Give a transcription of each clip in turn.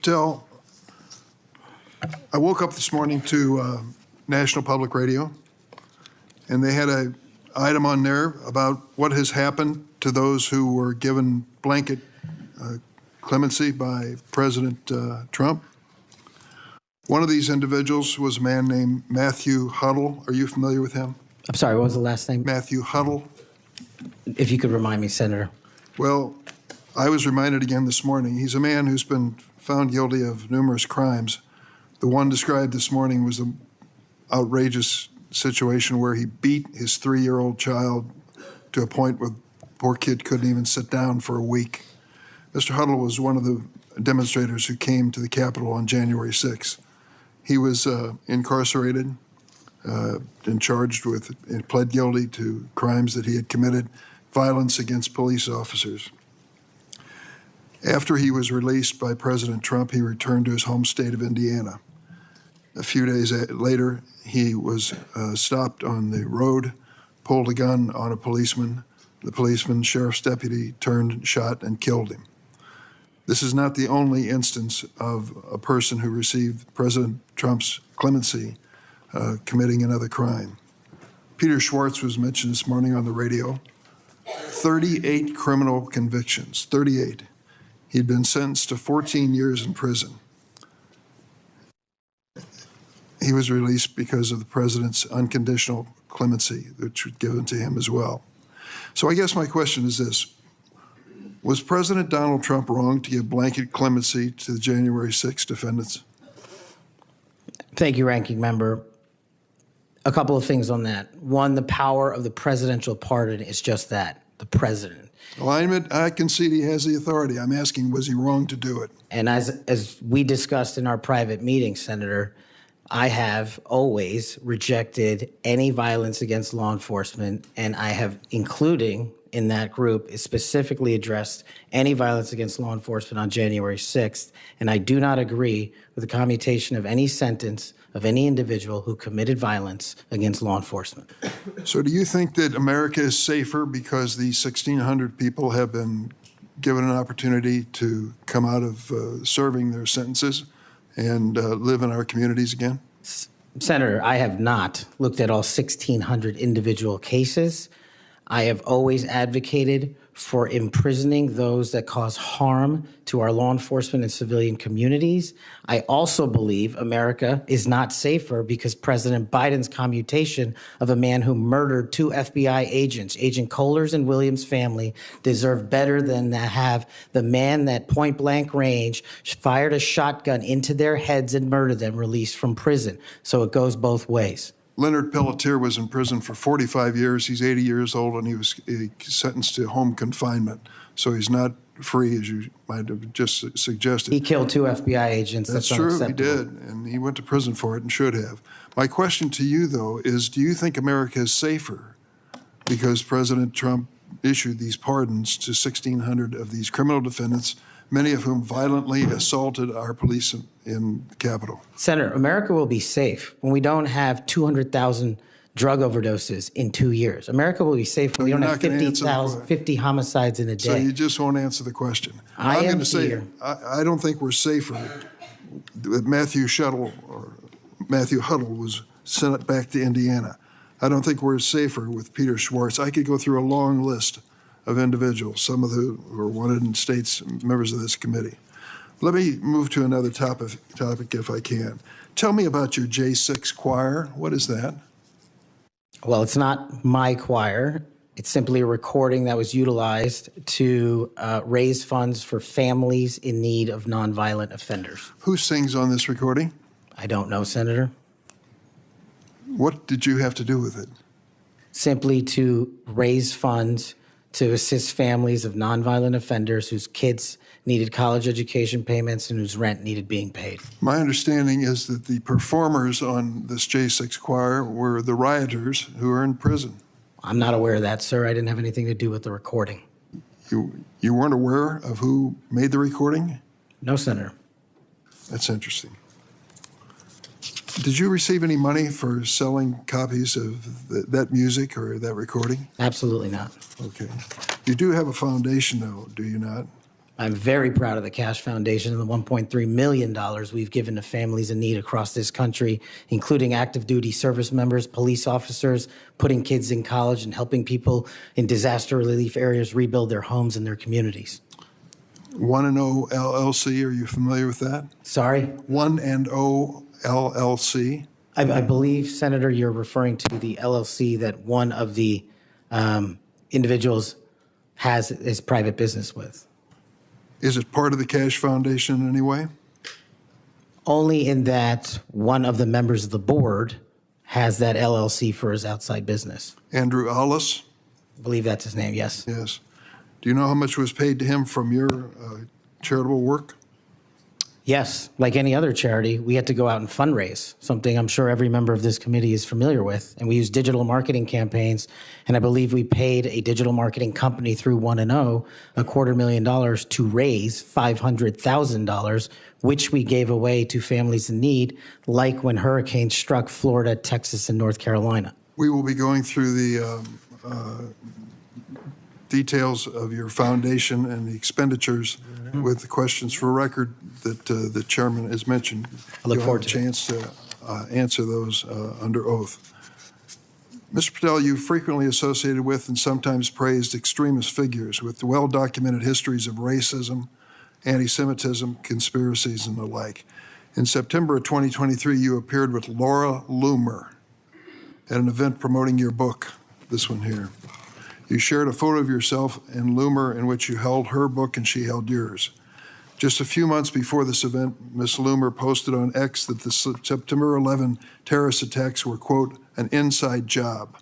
Patel, I woke up this morning to National Public Radio, and they had an item on there about what has happened to those who were given blanket clemency by President Trump. One of these individuals was a man named Matthew Huddle. Are you familiar with him? I'm sorry, what was the last name? Matthew Huddle. If you could remind me, Senator. Well, I was reminded again this morning. He's a man who's been found guilty of numerous crimes. The one described this morning was an outrageous situation where he beat his 3-year-old child to a point where the poor kid couldn't even sit down for a week. Mr. Huddle was one of the demonstrators who came to the Capitol on January 6th. He was incarcerated and charged with, and pled guilty to crimes that he had committed, violence against police officers. After he was released by President Trump, he returned to his home state of Indiana. A few days later, he was stopped on the road, pulled a gun on a policeman. The policeman, sheriff's deputy, turned, shot, and killed him. This is not the only instance of a person who received President Trump's clemency committing another crime. Peter Schwartz was mentioned this morning on the radio. 38 criminal convictions, 38. He'd been sentenced to 14 years in prison. He was released because of the president's unconditional clemency, which was given to him as well. So I guess my question is this. Was President Donald Trump wrong to give blanket clemency to the January 6 defendants? Thank you, Ranking Member. A couple of things on that. One, the power of the presidential pardon is just that, the president. Well, I concede he has the authority. I'm asking, was he wrong to do it? And as we discussed in our private meeting, Senator, I have always rejected any violence against law enforcement, and I have, including in that group, is specifically addressed any violence against law enforcement on January 6th, and I do not agree with the commutation of any sentence of any individual who committed violence against law enforcement. So do you think that America is safer because these 1,600 people have been given an opportunity to come out of serving their sentences and live in our communities again? Senator, I have not looked at all 1,600 individual cases. I have always advocated for imprisoning those that cause harm to our law enforcement and civilian communities. I also believe America is not safer because President Biden's commutation of a man who murdered 2 FBI agents, Agent Kohlers and Williams' family, deserve better than to have the man that point blank range fired a shotgun into their heads and murdered them released from prison. So it goes both ways. Leonard Pelletier was in prison for 45 years. He's 80 years old, and he was sentenced to home confinement. So he's not free, as you might have just suggested. He killed 2 FBI agents. That's true, he did, and he went to prison for it and should have. My question to you, though, is do you think America is safer because President Trump issued these pardons to 1,600 of these criminal defendants, many of whom violently assaulted our police in the Capitol? Senator, America will be safe when we don't have 200,000 drug overdoses in 2 years. America will be safe when we don't have 50 homicides in a day. So you just won't answer the question. I'm going to say, I don't think we're safer that Matthew Huddle was sent back to Indiana. I don't think we're safer with Peter Schwartz. I could go through a long list of individuals, some of who are wanted in states, members of this committee. Let me move to another topic if I can. Tell me about your J6 choir. What is that? Well, it's not my choir. It's simply a recording that was utilized to raise funds for families in need of nonviolent offenders. Who sings on this recording? I don't know, Senator. What did you have to do with it? Simply to raise funds to assist families of nonviolent offenders whose kids needed college education payments and whose rent needed being paid. My understanding is that the performers on this J6 choir were the rioters who are in prison. I'm not aware of that, sir. I didn't have anything to do with the recording. You weren't aware of who made the recording? No, Senator. That's interesting. Did you receive any money for selling copies of that music or that recording? Absolutely not. Okay. You do have a foundation, though, do you not? I'm very proud of the Kash Foundation and the $1.3 million we've given to families in need across this country, including active duty service members, police officers, putting kids in college, and helping people in disaster relief areas rebuild their homes and their communities. 1&0 LLC, are you familiar with that? Sorry? 1&0 LLC? I believe, Senator, you're referring to the LLC that one of the individuals has his private business with. Is it part of the Kash Foundation in any way? Only in that one of the members of the board has that LLC for his outside business. Andrew Allis? I believe that's his name, yes. Yes. Do you know how much was paid to him from your charitable work? Yes, like any other charity, we had to go out and fundraise, something I'm sure every member of this committee is familiar with. And we used digital marketing campaigns, and I believe we paid a digital marketing company through 1&0 $250,000 to raise $500,000, which we gave away to families in need, like when hurricanes struck Florida, Texas, and North Carolina. We will be going through the details of your foundation and the expenditures with the questions for record that the chairman has mentioned. I look forward to a chance to answer those under oath. Mr. Patel, you frequently associated with and sometimes praised extremist figures with well-documented histories of racism, anti-Semitism, conspiracies, and the like. In September of 2023, you appeared with Laura Lumer at an event promoting your book, this one here. You shared a photo of yourself and Lumer in which you held her book and she held yours. Just a few months before this event, Ms. Lumer posted on X that the September 11 terrorist attacks were, quote, an inside job.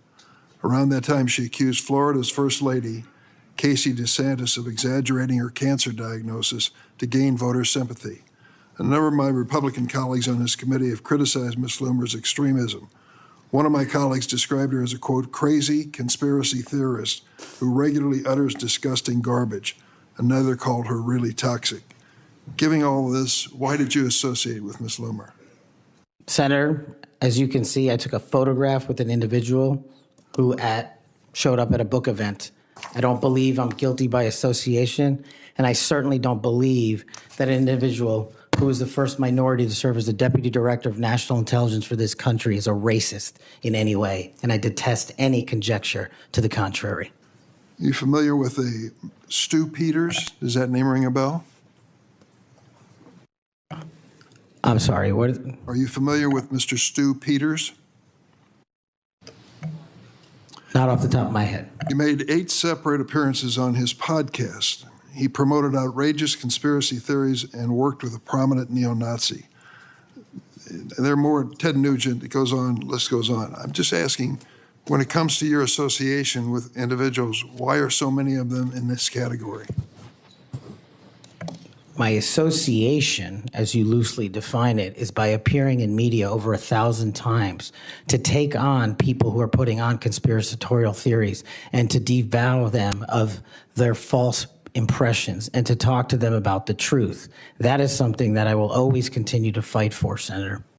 Around that time, she accused Florida's First Lady, Casey DeSantis, of exaggerating her cancer diagnosis to gain voter sympathy. A number of my Republican colleagues on this committee have criticized Ms. Lumer's extremism. One of my colleagues described her as a, quote, crazy conspiracy theorist who regularly utters disgusting garbage. Another called her really toxic. Given all of this, why did you associate with Ms. Lumer? Senator, as you can see, I took a photograph with an individual who showed up at a book event. I don't believe I'm guilty by association, and I certainly don't believe that an individual who was the first minority to serve as the Deputy Director of National Intelligence for this country is a racist in any way, and I detest any conjecture to the contrary. You familiar with a Stu Peters? Does that name ring a bell? I'm sorry, what? Are you familiar with Mr. Stu Peters? Not off the top of my head. You made 8 separate appearances on his podcast. He promoted outrageous conspiracy theories and worked with a prominent neo-Nazi. There are more, Ted Nugent, it goes on, list goes on. I'm just asking, when it comes to your association with individuals, why are so many of them in this category? My association, as you loosely define it, is by appearing in media over 1,000 times to take on people who are putting on conspiratorial theories and to devour them of their false impressions and to talk to them about the truth. That is something that I will always continue to fight for, Senator.